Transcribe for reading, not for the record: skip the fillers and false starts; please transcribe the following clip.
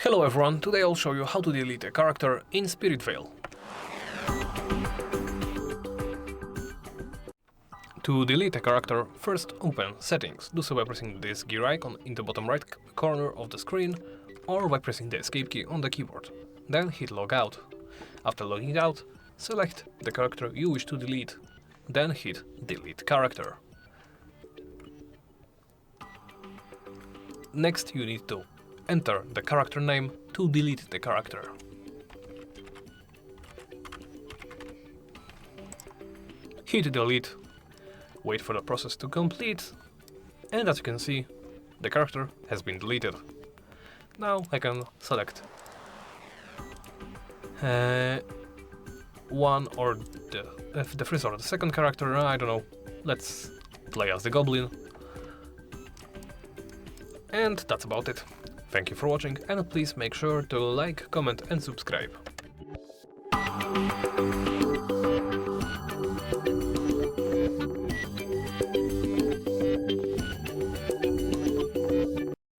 Hello everyone, today I'll show you how to delete a character in SpiritVale. To delete a character, first open Settings. Do so by pressing this gear icon in the bottom right corner of the screen or by pressing the escape key on the keyboard. Then hit Logout. After logging out, select the character you wish to delete. Then hit Delete Character. Next you need to enter the character name to delete the character. Hit Delete, wait for the process to complete, and as you can see, the character has been deleted. Now I can select one or the first or the second character, I don't know, let's play as the goblin. And that's about it. Thank you for watching, and please make sure to like, comment and subscribe.